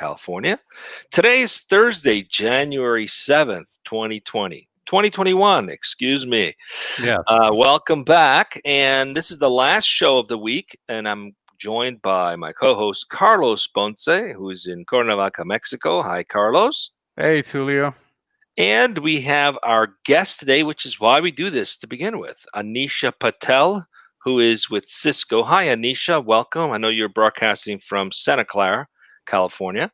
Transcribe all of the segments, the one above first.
California. Today is Thursday, January 7th, 2021, excuse me. Yeah. Welcome back. And this is the last show of the week. And I'm joined by my co-host, Carlos Ponce, who is in Cuernavaca, Mexico. Hi, Carlos. Hey, Tulio. And we have our guest today, which is why we do this to begin with, Anisha Patel, who is with Cisco. Hi, Anisha. Welcome. I know you're broadcasting from Santa Clara, California.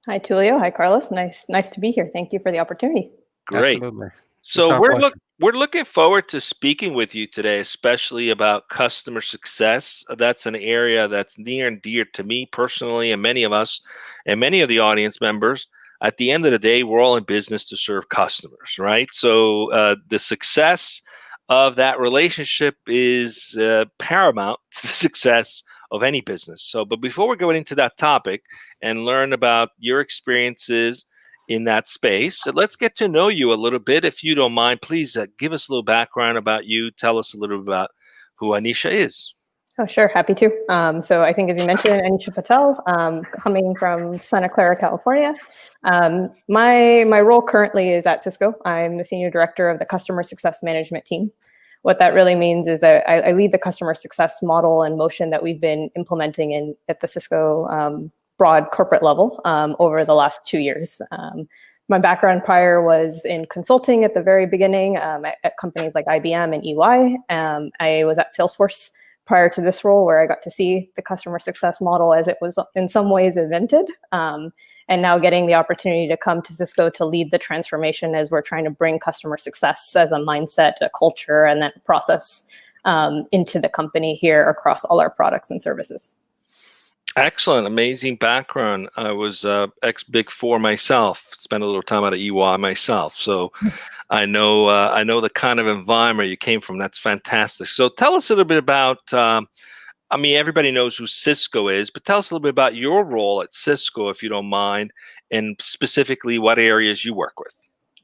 Hi, Tulio. Hi, Carlos. Nice to be here. Thank you for the opportunity. Great. Absolutely. So we're looking forward to speaking with you today, especially about customer success. That's an area that's near and dear to me personally, and many of us, and many of the audience members. At the end of the day, we're all in business to serve customers, right? So the success of that relationship is paramount to the success of any business. But before we go into that topic and learn about your experiences in that space, let's get to know you a little bit. If you don't mind, please give us a little background about you. Tell us a little bit about who Anisha is. Oh, sure. Happy to. So I think, as you mentioned, Anisha Patel, coming from Santa Clara, California. My role currently is at Cisco. I'm the Senior Director of the Customer Success Management team. What that really means is that I lead the customer success model and motion that we've been implementing at the Cisco broad corporate level over the last 2 years. My background prior was in consulting at the very beginning at companies like IBM and EY. I was at Salesforce prior to this role, where I got to see the customer success model as it was in some ways invented, and now getting the opportunity to come to Cisco to lead the transformation as we're trying to bring customer success as a mindset, a culture, and then a process into the company here across all our products and services. Excellent, amazing background. I was ex-Big Four myself. Spent a little time out of EY myself, so I know the kind of environment you came from. That's fantastic. So tell us a little bit about. Everybody knows who Cisco is, but tell us a little bit about your role at Cisco, if you don't mind, and specifically what areas you work with.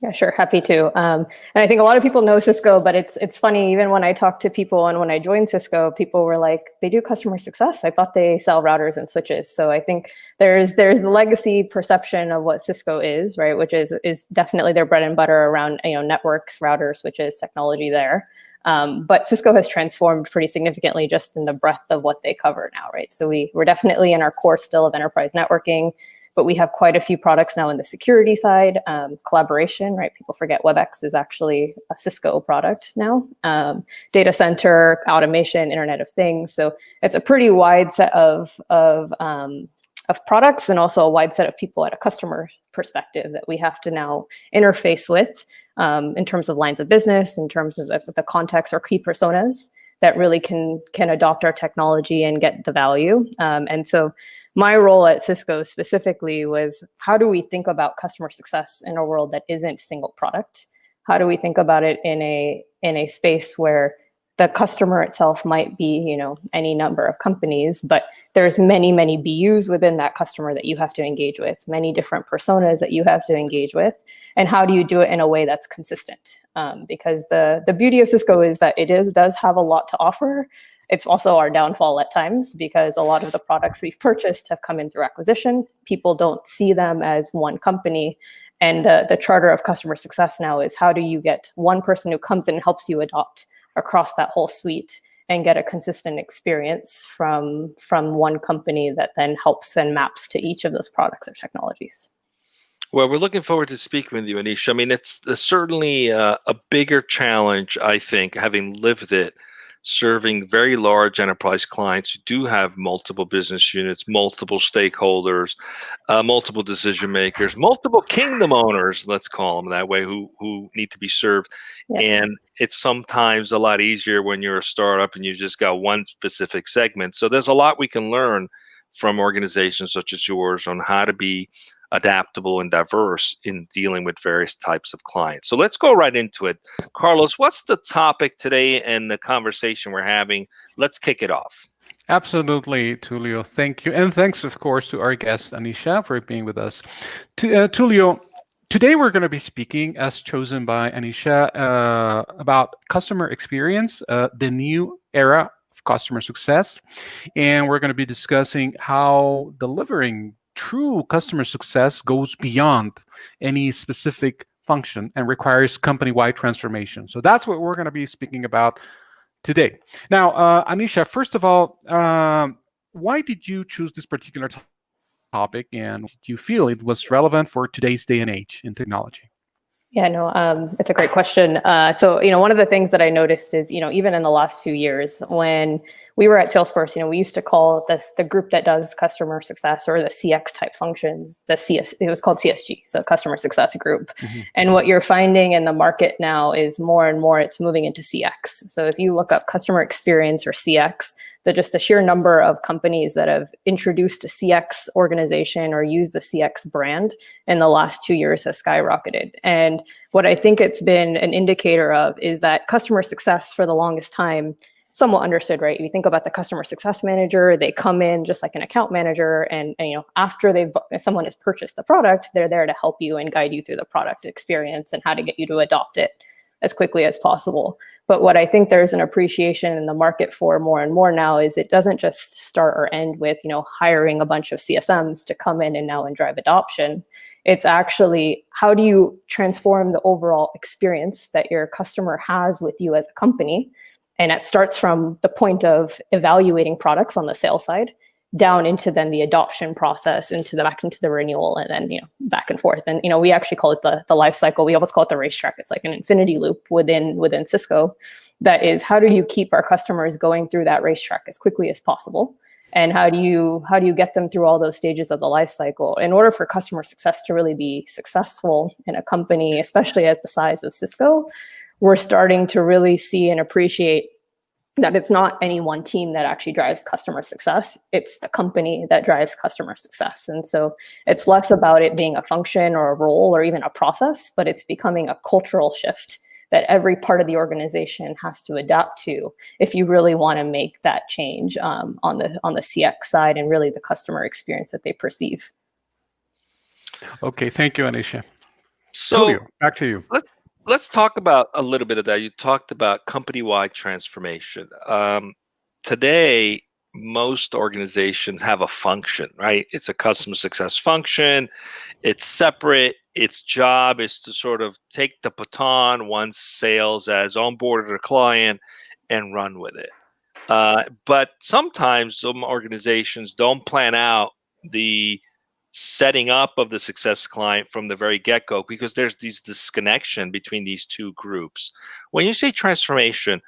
Yeah, sure. Happy to. And I think a lot of people know Cisco, but it's funny, even when I talk to people and when I joined Cisco, people were like, they do customer success. I thought they sell routers and switches. So I think there's the legacy perception of what Cisco is, right? Which is definitely their bread and butter around, networks, routers, switches, technology there. But Cisco has transformed pretty significantly just in the breadth of what they cover now, right? So we're definitely in our core still of enterprise networking, but we have quite a few products now in the security side, collaboration, right? People forget WebEx is actually a Cisco product now. Data center, automation, Internet of Things. So it's a pretty wide set of products, and also a wide set of people at a customer perspective that we have to now interface with in terms of lines of business, in terms of the context or key personas that really can adopt our technology and get the value. And so my role at Cisco specifically was, how do we think about customer success in a world that isn't single product? How do we think about it in a space where the customer itself might be, any number of companies, but there's many, many BUs within that customer that you have to engage with, many different personas that you have to engage with, and how do you do it in a way that's consistent? Because the beauty of Cisco is that it does have a lot to offer. It's also our downfall at times, because a lot of the products we've purchased have come in through acquisition. People don't see them as one company. And the charter of customer success now is, how do you get one person who comes in and helps you adopt across that whole suite and get a consistent experience from one company that then helps and maps to each of those products or technologies. Well, we're looking forward to speaking with you, Anisha. It's certainly a bigger challenge, I think, having lived it, serving very large enterprise clients who do have multiple business units, multiple stakeholders, multiple decision makers, multiple kingdom owners, let's call them that way, who need to be served. Yeah. And it's sometimes a lot easier when you're a startup and you just got one specific segment. So there's a lot we can learn from organizations such as yours on how to be adaptable and diverse in dealing with various types of clients. So let's go right into it. Carlos, what's the topic today and the conversation we're having? Let's kick it off. Absolutely, Tulio. Thank you. And thanks, of course, to our guest, Anisha, for being with us. Tulio, today we're going to be speaking, as chosen by Anisha, about customer experience, the new era of customer success. And we're going to be discussing how delivering true customer success goes beyond any specific function and requires company-wide transformation. So that's what we're going to be speaking about today. Now, Anisha, first of all, why did you choose this particular topic, and did you feel it was relevant for today's day and age in technology? Yeah, no, it's a great question. So, one of the things that I noticed is, even in the last few years, when we were at Salesforce, we used to call this the group that does customer success or the CX type functions, it was called CSG, so Customer Success Group. Mm-hmm. And what you're finding in the market now is more and more it's moving into CX. So if you look up customer experience or CX, just the sheer number of companies that have introduced a CX organization or used the CX brand in the last 2 years has skyrocketed. And what I think it's been an indicator of is that customer success for the longest time, somewhat understood, right? You think about the customer success manager, they come in just like an account manager, and after someone has purchased the product, they're there to help you and guide you through the product experience and how to get you to adopt it as quickly as possible. But what I think there's an appreciation in the market for more and more now is it doesn't just start or end with, hiring a bunch of CSMs to come in and drive adoption. It's actually, how do you transform the overall experience that your customer has with you as a company? And it starts from the point of evaluating products on the sales side, down into then the adoption process, back into the renewal, and then back and forth. And we actually call it the life cycle. We almost call it the racetrack. It's like an infinity loop within Cisco. That is, how do you keep our customers going through that racetrack as quickly as possible? And how do you get them through all those stages of the life cycle? In order for customer success to really be successful in a company, especially at the size of Cisco, we're starting to really see and appreciate that it's not any one team that actually drives customer success. It's the company that drives customer success. And so it's less about it being a function or a role or even a process, but it's becoming a cultural shift that every part of the organization has to adapt to if you really want to make that change on the CX side and really the customer experience that they perceive. Okay, thank you, Anisha. So Tulio, back to you. Let's talk about a little bit of that. You talked about company-wide transformation. Today, most organizations have a function, right? It's a customer success function. It's separate. Its job is to sort of take the baton once sales has onboarded a client and run with it. But sometimes some organizations don't plan out the setting up of the success client from the very get-go because there's this disconnection between these two groups. When you say transformation,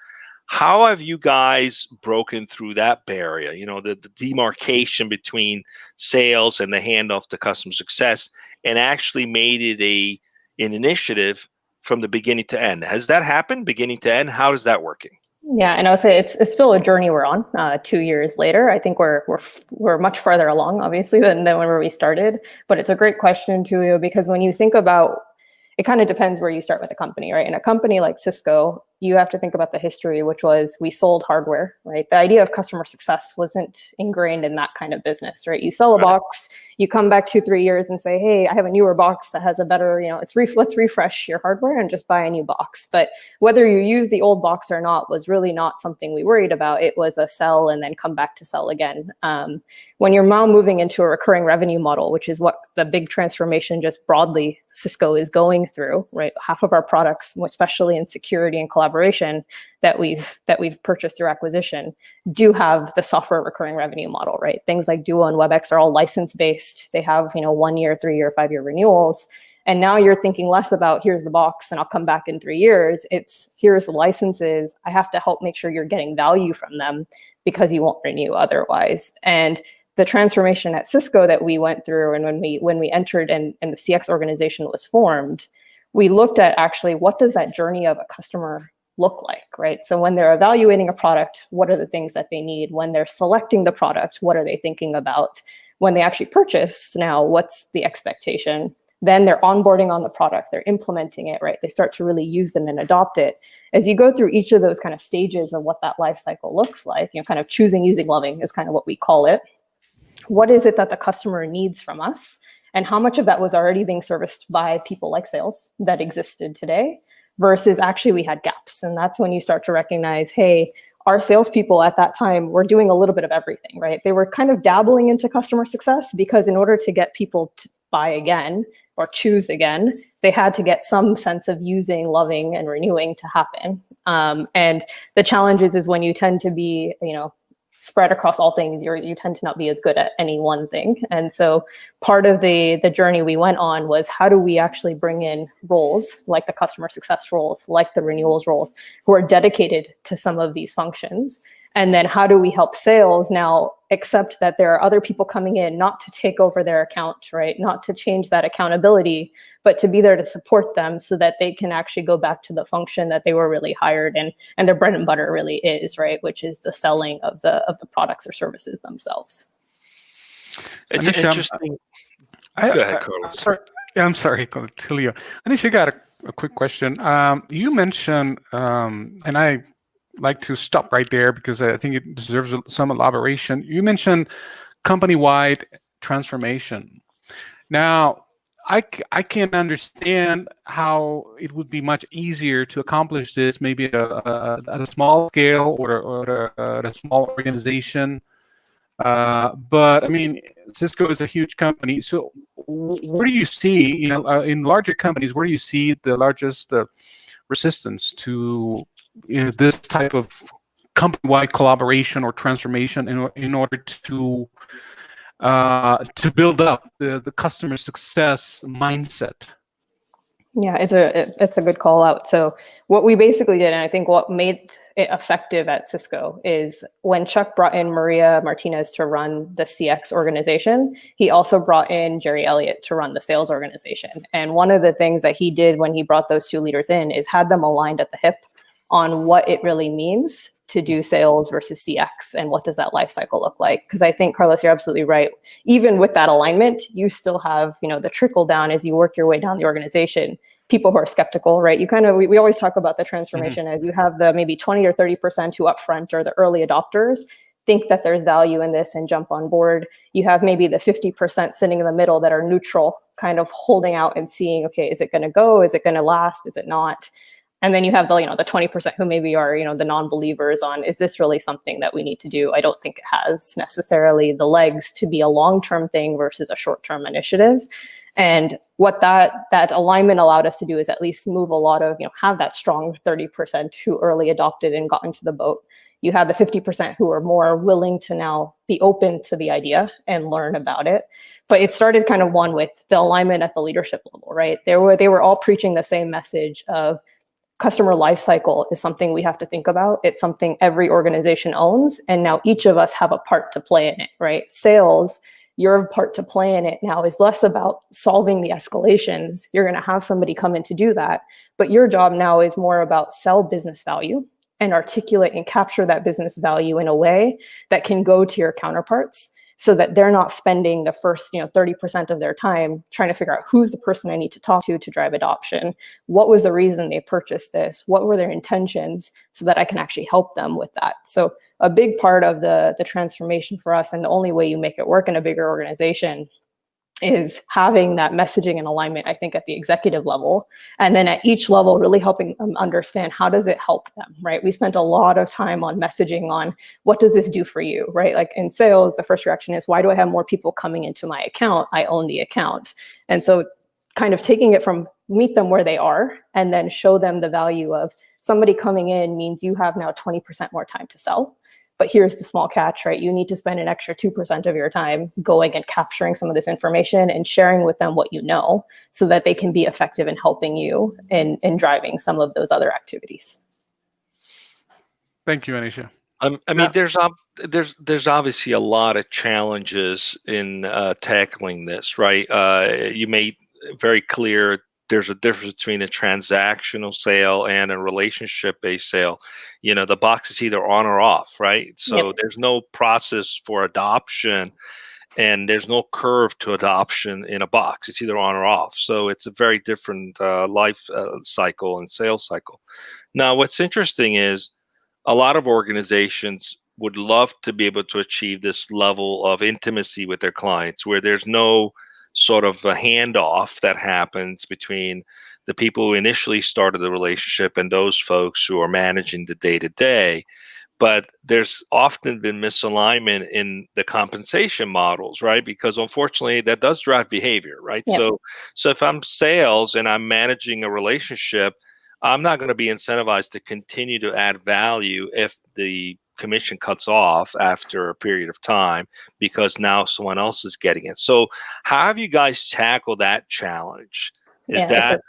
how have you guys broken through that barrier? The demarcation between sales and the handoff to customer success, and actually made it an initiative from the beginning to end. Has that happened, beginning to end? How is that working? Yeah, and I would say it's still a journey we're on. 2 years later, I think we're much farther along, obviously, than whenever we started. But it's a great question, Tulio, because when you think about, it kind of depends where you start with a company, right? In a company like Cisco, you have to think about the history, which was we sold hardware, right? The idea of customer success wasn't ingrained in that kind of business, right? You sell a box, you come back 2-3 years and say, hey, I have a newer box that has a better, let's refresh your hardware and just buy a new box. But whether you use the old box or not was really not something we worried about. It was a sell and then come back to sell again. When you're now moving into a recurring revenue model, which is what the big transformation just broadly Cisco is going through, right? Half of our products, especially in security and collaboration, that we've purchased through acquisition do have the software recurring revenue model, right? Things like Duo and WebEx are all license-based. They have 1 year, 3 year, 5 year renewals. And now you're thinking less about here's the box and I'll come back in 3 years. It's here's the licenses. I have to help make sure you're getting value from them because you won't renew otherwise. And the transformation at Cisco that we went through, and when we entered and the CX organization was formed, we looked at actually what does that journey of a customer look like, right? So when they're evaluating a product, what are the things that they need? When they're selecting the product, what are they thinking about? When they actually purchase, now what's the expectation? Then they're onboarding on the product, they're implementing it, right? They start to really use them and adopt it. As you go through each of those kind of stages of what that life cycle looks like, kind of choosing, using, loving is kind of what we call it. What is it that the customer needs from us? And how much of that was already being serviced by people like sales that existed today versus actually we had gaps. And that's when you start to recognize, hey, our salespeople at that time were doing a little bit of everything, right? They were kind of dabbling into customer success because in order to get people to buy again or choose again, they had to get some sense of using, loving, and renewing to happen. And the challenge is when you tend to be, spread across all things, you tend to not be as good at any one thing. And so part of the journey we went on was how do we actually bring in roles like the customer success roles, like the renewals roles, who are dedicated to some of these functions. And then how do we help sales now accept that there are other people coming in, not to take over their account, right? Not to change that accountability, but to be there to support them so that they can actually go back to the function that they were really hired in, and their bread and butter really is, right? Which is the selling of the products or services themselves. It's Anisha, interesting. Go ahead, Carlos. I'm sorry, Tulio. Anisha, got a quick question. You mentioned, and I like to stop right there because I think it deserves some elaboration. You mentioned company-wide transformation. Now, I can understand how it would be much easier to accomplish this maybe at a small scale or at a small organization. But I mean, Cisco is a huge company. So where do you see, in larger companies, where do you see the largest resistance to this type of company-wide collaboration or transformation in order to build up the customer success mindset? Yeah, it's a good call out. So what we basically did, and I think what made it effective at Cisco, is when Chuck brought in Maria Martinez to run the CX organization, he also brought in Jerry Elliott to run the sales organization. And one of the things that he did when he brought those two leaders in is had them aligned at the hip on what it really means to do sales versus CX and what does that life cycle look like. Because I think, Carlos, you're absolutely right. Even with that alignment, you still have, the trickle down as you work your way down the organization, people who are skeptical, right? We always talk about the transformation as you have the maybe 20 or 30% who upfront are the early adopters, think that there's value in this and jump on board. You have maybe the 50% sitting in the middle that are neutral, kind of holding out and seeing, okay, is it going to go? Is it going to last? Is it not? And then you have the 20% who maybe are, the non-believers on, is this really something that we need to do? I don't think it has necessarily the legs to be a long-term thing versus a short-term initiative. And what that alignment allowed us to do is at least move a lot of, have that strong 30% who early adopted and got into the boat. You have the 50% who are more willing to now be open to the idea and learn about it. But it started kind of one with the alignment at the leadership level, right? They were all preaching the same message of, customer lifecycle is something we have to think about. It's something every organization owns. And now each of us have a part to play in it, right? Sales, your part to play in it now is less about solving the escalations. You're going to have somebody come in to do that. But your job now is more about sell business value and articulate and capture that business value in a way that can go to your counterparts, so that they're not spending the first 30% of their time trying to figure out who's the person I need to talk to drive adoption. What was the reason they purchased this? What were their intentions, so that I can actually help them with that? So a big part of the transformation for us, and the only way you make it work in a bigger organization, is having that messaging and alignment, I think, at the executive level. And then at each level, really helping them understand how does it help them, right? We spent a lot of time on messaging on what does this do for you, right? Like in sales, the first reaction is, why do I have more people coming into my account? I own the account. And so kind of taking it from meet them where they are and then show them the value of somebody coming in means you have now 20% more time to sell. But here's the small catch, right? You need to spend an extra 2% of your time going and capturing some of this information and sharing with them what you know, so that they can be effective in helping you in driving some of those other activities. Thank you, Anisha. I mean, there's obviously a lot of challenges in tackling this, right? You made very clear there's a difference between a transactional sale and a relationship-based sale. The box is either on or off, right? So Yep. There's no process for adoption, and there's no curve to adoption in a box. It's either on or off. So it's a very different life cycle and sales cycle. Now, what's interesting is a lot of organizations would love to be able to achieve this level of intimacy with their clients, where there's no sort of a handoff that happens between the people who initially started the relationship and those folks who are managing the day-to-day. but there's often been misalignment in the compensation models, right? Because unfortunately, that does drive behavior, right? Yep. So if I'm sales and I'm managing a relationship, I'm not going to be incentivized to continue to add value if the commission cuts off after a period of time because now someone else is getting it. So how have you guys tackled that challenge? Is that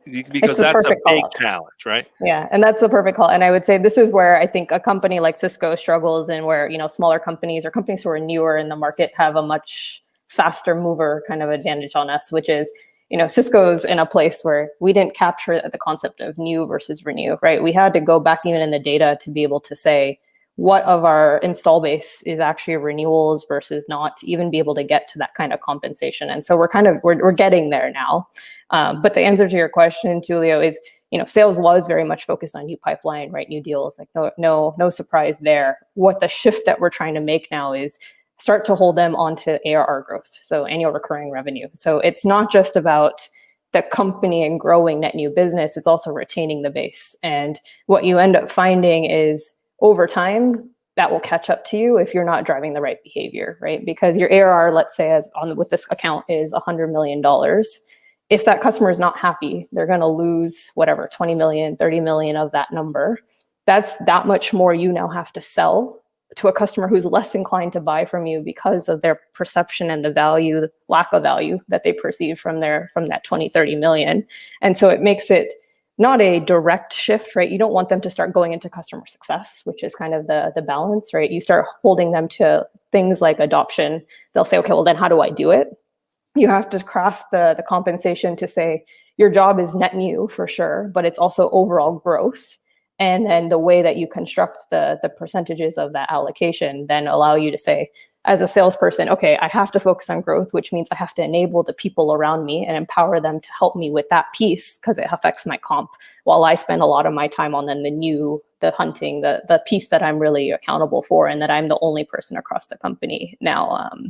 because it's a that's a perfect big call-out. challenge, right? Yeah, and that's the perfect call. And I would say this is where I think a company like Cisco struggles, and where, you know, smaller companies or companies who are newer in the market have a much faster mover kind of advantage on us, which is, you know, Cisco's in a place where we didn't capture the concept of new versus renew, right? We had to go back even in the data to be able to say what of our install base is actually renewals versus not, to even be able to get to that kind of compensation. And so we're getting there now. But the answer to your question, Tulio, is, you know, sales was very much focused on new pipeline, right? New deals, like no surprise there. What the shift that we're trying to make now is start to hold them onto ARR growth, so annual recurring revenue. So it's not just about the company and growing net new business, it's also retaining the base. And what you end up finding is over time, that will catch up to you if you're not driving the right behavior, right? Because your ARR, let's say, with this account is $100 million. If that customer is not happy, they're going to lose whatever, 20 million, 30 million of that number. That's that much more you now have to sell to a customer who's less inclined to buy from you because of their perception and the value, the lack of value that they perceive from that 20, 30 million. And so it makes it not a direct shift, right? You don't want them to start going into customer success, which is kind of the balance, right? You start holding them to things like adoption. They'll say, okay, well then how do I do it? You have to craft the compensation to say your job is net new for sure, but it's also overall growth. And then the way that you construct the percentages of that allocation then allow you to say, as a salesperson, okay, I have to focus on growth, which means I have to enable the people around me and empower them to help me with that piece because it affects my comp, while I spend a lot of my time on then the hunting, the piece that I'm really accountable for and that I'm the only person across the company now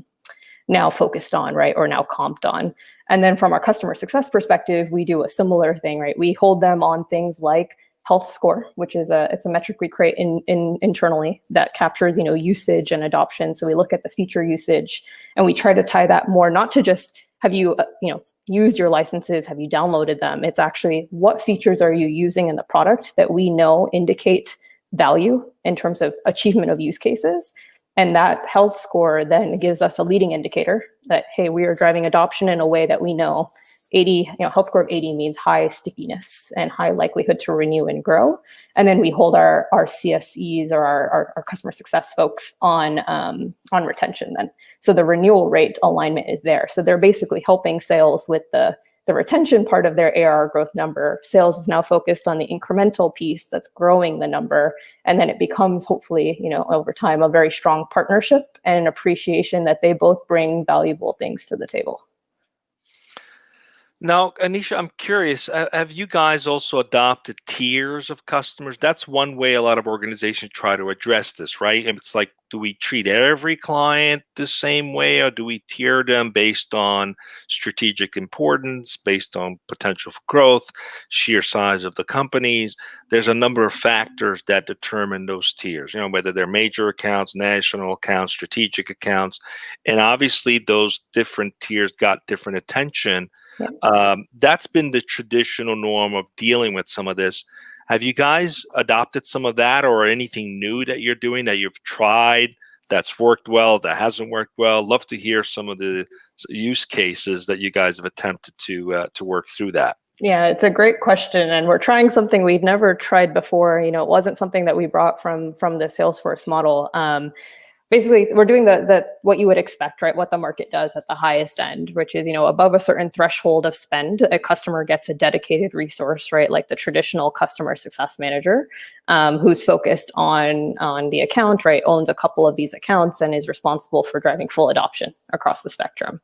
focused on, right? Or now comped on. And then from our customer success perspective, we do a similar thing, right? We hold them on things like health score, which is it's a metric we create internally that captures, you know, usage and adoption. So we look at the feature usage and we try to tie that more, not to just have you, used your licenses, have you downloaded them? It's actually what features are you using in the product that we know indicate value in terms of achievement of use cases. And that health score then gives us a leading indicator that, hey, we are driving adoption in a way that we know 80, health score of 80 means high stickiness and high likelihood to renew and grow. And then we hold our CSEs or our customer success folks on retention then. So the renewal rate alignment is there. So they're basically helping sales with the retention part of their ARR growth number. Sales is now focused on the incremental piece that's growing the number. And then it becomes hopefully, over time, a very strong partnership and an appreciation that they both bring valuable things to the table. Now, Anisha, I'm curious, have you guys also adopted tiers of customers? That's one way a lot of organizations try to address this, right? And it's like, do we treat every client the same way, or do we tier them based on strategic importance, based on potential for growth, sheer size of the companies? There's a number of factors that determine those tiers, whether they're major accounts, national accounts, strategic accounts. And obviously, those different tiers got different attention. Yeah. That's been the traditional norm of dealing with some of this. Have you guys adopted some of that, or anything new that you're doing that you've tried that's worked well, that hasn't worked well? Love to hear some of the use cases that you guys have attempted to work through that. Yeah, it's a great question, and we're trying something we've never tried before. It wasn't something that we brought from the Salesforce model. Basically, we're doing the what you would expect, right? What the market does at the highest end, which is, above a certain threshold of spend, a customer gets a dedicated resource, right? Like the traditional customer success manager, who's focused on the account, right? Owns a couple of these accounts and is responsible for driving full adoption across the spectrum.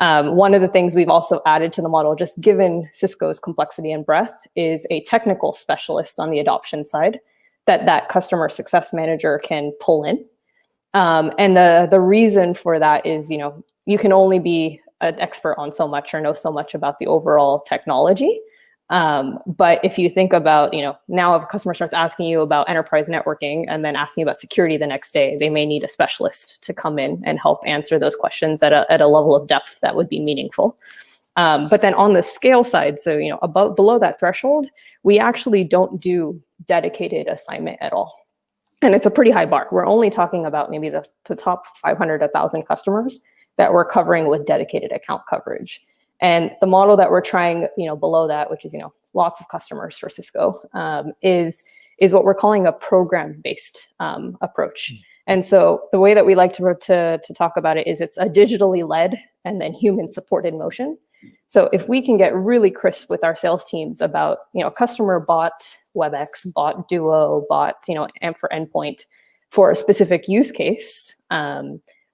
One of the things we've also added to the model, just given Cisco's complexity and breadth, is a technical specialist on the adoption side that customer success manager can pull in. And the reason for that is, you can only be an expert on so much or know so much about the overall technology. But if you think about, now if a customer starts asking you about enterprise networking and then asking about security the next day, they may need a specialist to come in and help answer those questions at a level of depth that would be meaningful. But then on the scale side, so below that threshold, we actually don't do dedicated assignment at all. And it's a pretty high bar. We're only talking about maybe the top 500, 1,000 customers that we're covering with dedicated account coverage. And the model that we're trying, below that, which is, lots of customers for Cisco, is what we're calling a program-based approach. And so the way that we like to talk about it is it's a digitally led and then human-supported motion. So if we can get really crisp with our sales teams about, customer bought WebEx, bought Duo, bought, AMP for Endpoint for a specific use case,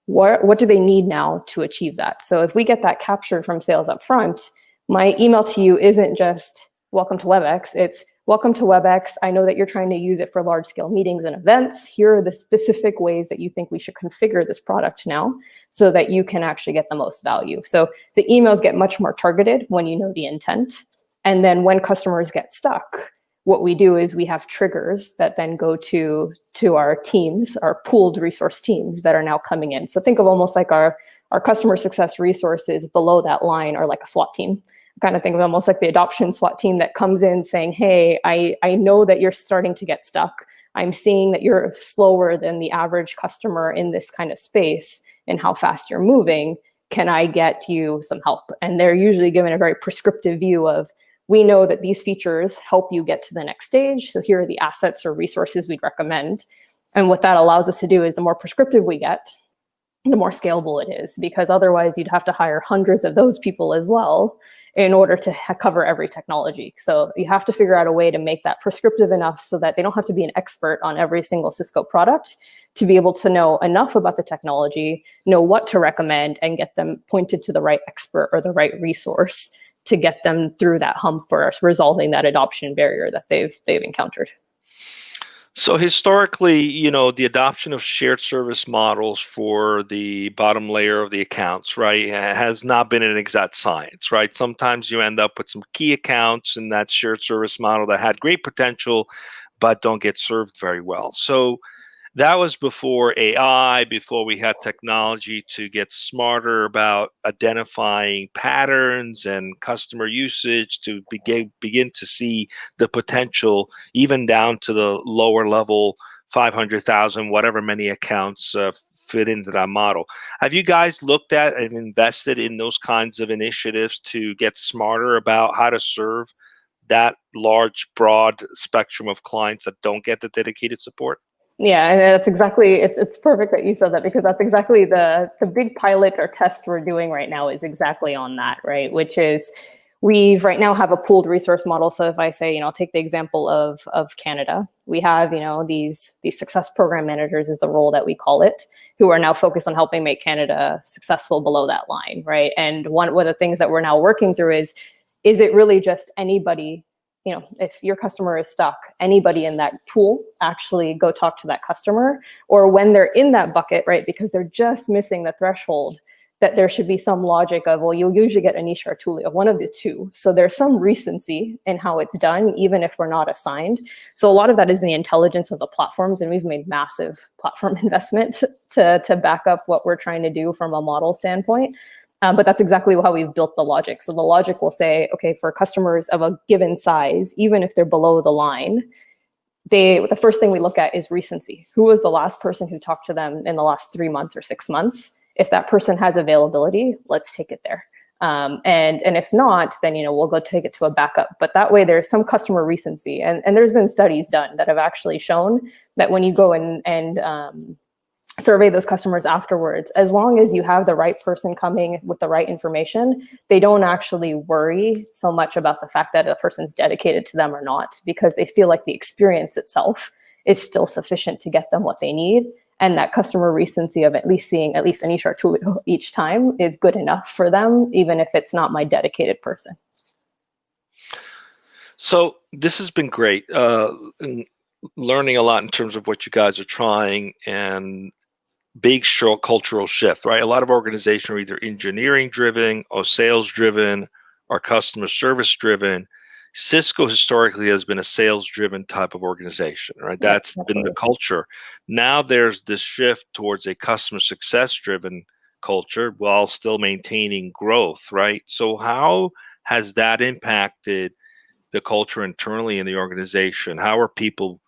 what do they need now to achieve that? So if we get that captured from sales up front, my email to you isn't just welcome to WebEx, it's welcome to WebEx. I know that you're trying to use it for large scale meetings and events. Here are the specific ways that you think we should configure this product now so that you can actually get the most value. So the emails get much more targeted when you know the intent. And then when customers get stuck, what we do is we have triggers that then go to our teams, our pooled resource teams that are now coming in. So think of almost like our customer success resources below that line are like a SWAT team. Kind of think of almost like the adoption SWAT team that comes in saying, hey, I know that you're starting to get stuck. I'm seeing that you're slower than the average customer in this kind of space and how fast you're moving. Can I get you some help? And they're usually given a very prescriptive view of, we know that these features help you get to the next stage. So here are the assets or resources we'd recommend. And what that allows us to do is the more prescriptive we get, the more scalable it is, because otherwise you'd have to hire hundreds of those people as well in order to cover every technology. So you have to figure out a way to make that prescriptive enough so that they don't have to be an expert on every single Cisco product to be able to know enough about the technology, know what to recommend, and get them pointed to the right expert or the right resource to get them through that hump or resolving that adoption barrier that they've encountered. So historically, the adoption of shared service models for the bottom layer of the accounts, right, has not been an exact science, right? Sometimes you end up with some key accounts in that shared service model that had great potential, but don't get served very well. So that was before AI, before we had technology to get smarter about identifying patterns and customer usage to begin to see the potential, even down to the lower level, 500,000, whatever many accounts fit into that model. Have you guys looked at and invested in those kinds of initiatives to get smarter about how to serve that large, broad spectrum of clients that don't get the dedicated support? Yeah, and that's exactly, it's perfect that you said that, because that's exactly the big pilot or test we're doing right now is exactly on that, right? Which is we've right now have a pooled resource model. So if I say, I'll take the example of Canada, we have, these success program managers is the role that we call it, who are now focused on helping make Canada successful below that line, right? And one of the things that we're now working through is it really just anybody, if your customer is stuck, anybody in that pool actually go talk to that customer, or when they're in that bucket, right, because they're just missing the threshold, that there should be some logic of, well, you'll usually get Anisha or Tulio, one of the two. So there's some recency in how it's done, even if we're not assigned. So a lot of that is the intelligence of the platforms, and we've made massive platform investment to back up what we're trying to do from a model standpoint. But that's exactly how we've built the logic. So the logic will say, okay, for customers of a given size, even if they're below the line, the first thing we look at is recency. Who was the last person who talked to them in the last 3 months or 6 months? If that person has availability, let's take it there. And if not, then we'll go take it to a backup. But that way there's some customer recency. And there's been studies done that have actually shown that when you go and survey those customers afterwards, as long as you have the right person coming with the right information, they don't actually worry so much about the fact that a person's dedicated to them or not, because they feel like the experience itself is still sufficient to get them what they need. And that customer recency of at least seeing at least Anisha or Tulio each time is good enough for them, even if it's not my dedicated person. So this has been great. Learning a lot in terms of what you guys are trying, and big cultural shift, right? A lot of organizations are either engineering driven or sales driven or customer service driven. Cisco historically has been a sales-driven type of organization, right? That's been the culture. Now there's this shift towards a customer success-driven culture while still maintaining growth, right? So how has that impacted the culture internally in the organization? How are people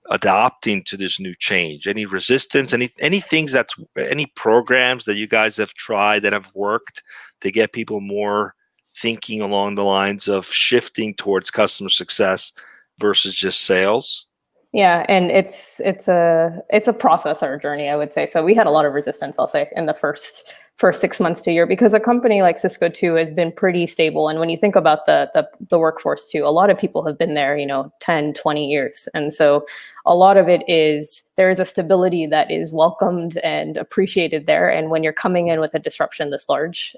adapting to this new change? Any resistance? Any things any programs that you guys have tried that have worked to get people more thinking along the lines of shifting towards customer success versus just sales? Yeah, and it's a process or a journey, I would say. So we had a lot of resistance, I'll say, in the first 6 months to a year, because a company like Cisco too has been pretty stable. And when you think about the workforce too, a lot of people have been there, 10, 20 years. And so a lot of it is there is a stability that is welcomed and appreciated there. And when you're coming in with a disruption this large,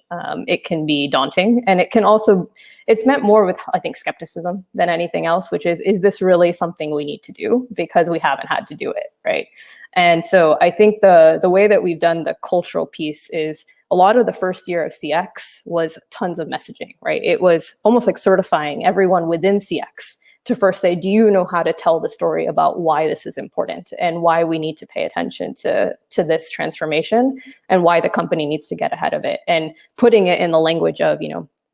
it can be daunting. And it can also, it's meant more with, I think, skepticism than anything else, which is this really something we need to do? Because we haven't had to do it, right? And so I think the way that we've done the cultural piece is a lot of the first year of CX was tons of messaging, right? It was almost like certifying everyone within CX to first say, do you know how to tell the story about why this is important and why we need to pay attention to this transformation and why the company needs to get ahead of it, and putting it in the language of,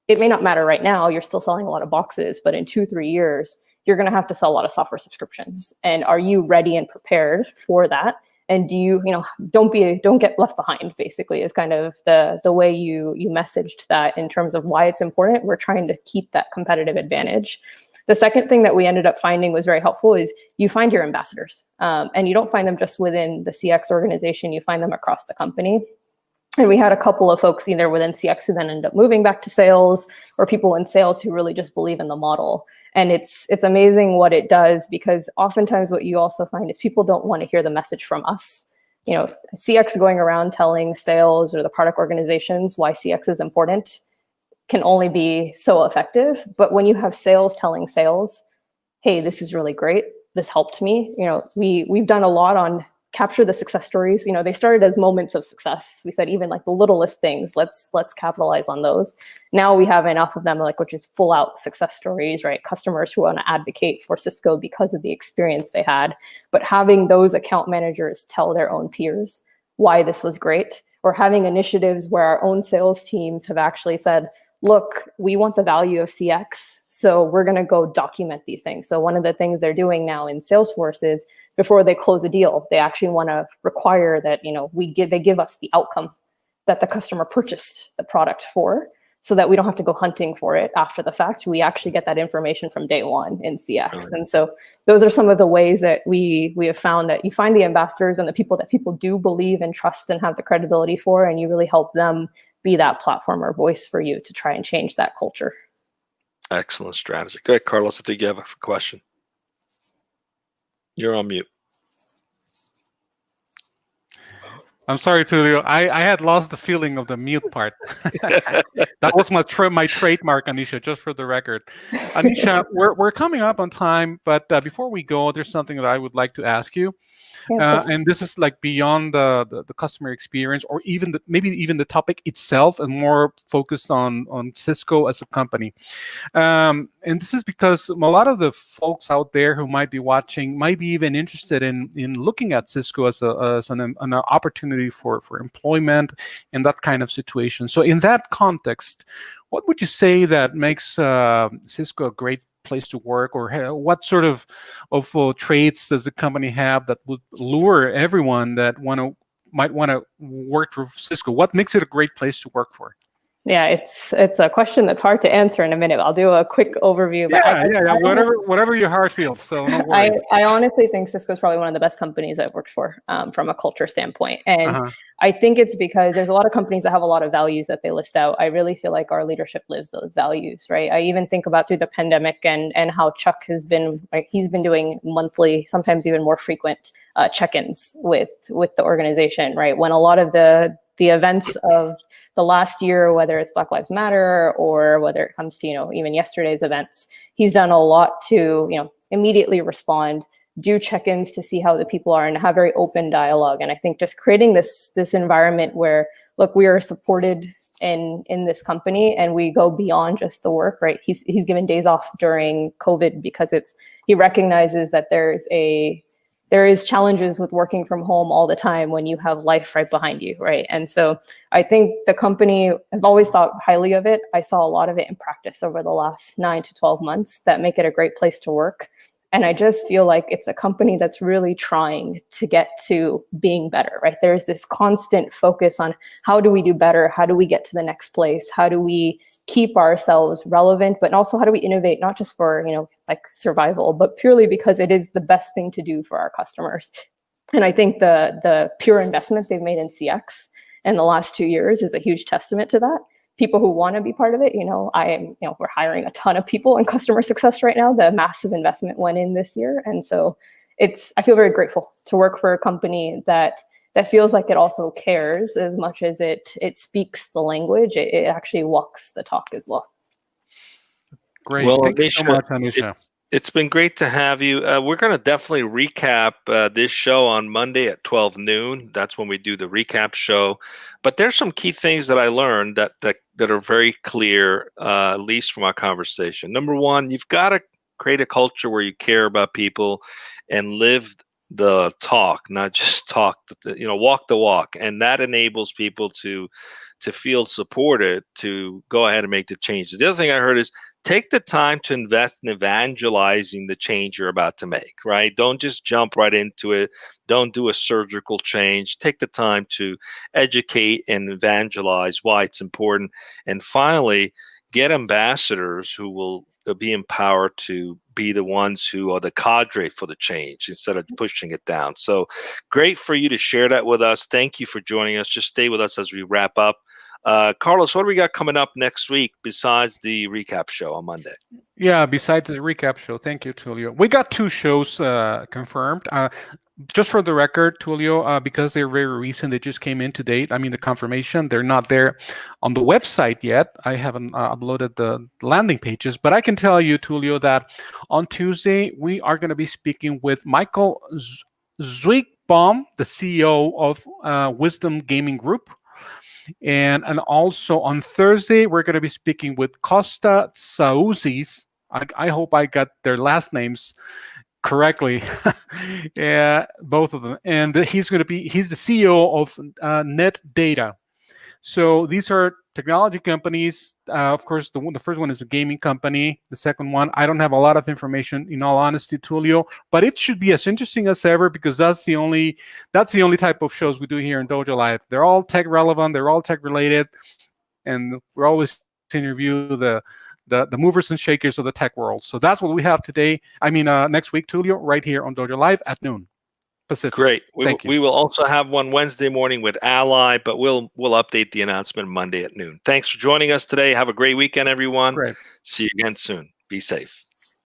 it may not matter right now, you're still selling a lot of boxes, but in 2-3 years, you're going to have to sell a lot of software subscriptions. And are you ready and prepared for that? And do you, don't get left behind, basically, is kind of the way you messaged that in terms of why it's important. We're trying to keep that competitive advantage. The second thing that we ended up finding was very helpful is you find your ambassadors, and you don't find them just within the CX organization, you find them across the company. And we had a couple of folks either within CX who then ended up moving back to sales, or people in sales who really just believe in the model. And it's amazing what it does, because oftentimes what you also find is people don't want to hear the message from us. CX going around telling sales or the product organizations why CX is important can only be so effective. But when you have sales telling sales, hey, this is really great, this helped me. We've done a lot on capture the success stories. They started as moments of success. We said even like the littlest things, let's capitalize on those. Now we have enough of them, which is full out success stories, right? Customers who want to advocate for Cisco because of the experience they had. But having those account managers tell their own peers why this was great, or having initiatives where our own sales teams have actually said, look, we want the value of CX, so we're going to go document these things. So one of the things they're doing now in Salesforce is before they close a deal, they actually want to require that they give us the outcome that the customer purchased the product for, so that we don't have to go hunting for it after the fact. We actually get that information from day one in CX. Right. And so those are some of the ways that we have found that you find the ambassadors and the people that people do believe and trust and have the credibility for, and you really help them be that platform or voice for you to try and change that culture. Excellent strategy. Go ahead, Carlos. I think you have a question. You're on mute. I'm sorry, Tulio. I had lost the feeling of the mute part. That was my trademark, Anisha, just for the record. Anisha, we're coming up on time, but before we go, there's something that I would like to ask you. And this is like beyond the customer experience, or even maybe even the topic itself, and more focused on Cisco as a company. And this is because a lot of the folks out there who might be watching might be even interested in looking at Cisco as an opportunity for employment and that kind of situation. So in that context, what would you say that makes Cisco a great place to work, or what sort of traits does the company have that would lure everyone that might want to work for Cisco? What makes it a great place to work for? Yeah, it's a question that's hard to answer in a minute. I'll do a quick overview. Yeah. Whatever your heart feels. So no worries. I honestly think Cisco is probably one of the best companies I've worked for from a culture standpoint. And I think it's because there's a lot of companies that have a lot of values that they list out. I really feel like our leadership lives those values, right? I even think about through the pandemic and how Chuck has been, he's been doing monthly, sometimes even more frequent check-ins with the organization, right? When a lot of the events of the last year, whether it's Black Lives Matter or whether it comes to, even yesterday's events, he's done a lot to, immediately respond, do check-ins to see how the people are, and have very open dialogue. And I think just creating this environment where, look, we are supported in this company, and we go beyond just the work, right? He's given days off during COVID because he recognizes that there is challenges with working from home all the time when you have life right behind you, right? And so I think the company, I've always thought highly of it. I saw a lot of it in practice over the last 9 to 12 months that make it a great place to work. And I just feel like it's a company that's really trying to get to being better, right? There's this constant focus on how do we do better? How do we get to the next place? How do we keep ourselves relevant, but also how do we innovate, not just for, like survival, but purely because it is the best thing to do for our customers. And I think the pure investment they've made in CX in the last 2 years is a huge testament to that. People who want to be part of it, we're hiring a ton of people in customer success right now. The massive investment went in this year. And so I feel very grateful to work for a company that feels like it also cares as much as it speaks the language. It actually walks the talk as well. Great. Well, Thank you so much, Anisha. It's been great to have you. We're going to definitely recap this show on Monday at 12 noon. That's when we do the recap show. But there's some key things that I learned that are very clear, at least from our conversation. Number one, you've got to create a culture where you care about people and live the talk, not just talk, walk the walk. And that enables people to feel supported to go ahead and make the changes. The other thing I heard is take the time to invest in evangelizing the change you're about to make, right? Don't just jump right into it. Don't do a surgical change. Take the time to educate and evangelize why it's important. And finally, get ambassadors who will be empowered to be the ones who are the cadre for the change instead of pushing it down. So great for you to share that with us. Thank you for joining us. Just stay with us as we wrap up. Carlos, what do we got coming up next week besides the recap show on Monday? Yeah, besides the recap show, thank you, Tulio. We got 2 shows confirmed. Just for the record, Tulio, because they're very recent, they just came in to date. I mean, the confirmation, they're not there on the website yet. I haven't uploaded the landing pages, but I can tell you, Tulio, that on Tuesday, we are going to be speaking with Michael Zwickbaum, the CEO of Wisdom Gaming Group. And also on Thursday, we're going to be speaking with Costa Sauzis. I hope I got their last names correctly. Yeah, both of them. And he's the CEO of Net Data. So these are technology companies. Of course, the first one is a gaming company. The second one, I don't have a lot of information, in all honesty, Tulio, but it should be as interesting as ever because that's the only type of shows we do here in DojoLIVE. They're all tech relevant. They're all tech related, and we're always interview the movers and shakers of the tech world. So that's what we have today. Next week, Tulio, right here on DojoLIVE at noon Pacific. Great. We will also have one Wednesday morning with Ally, but we'll update the announcement Monday at noon. Thanks for joining us today. Have a great weekend, everyone. Great. See you again soon. Be safe.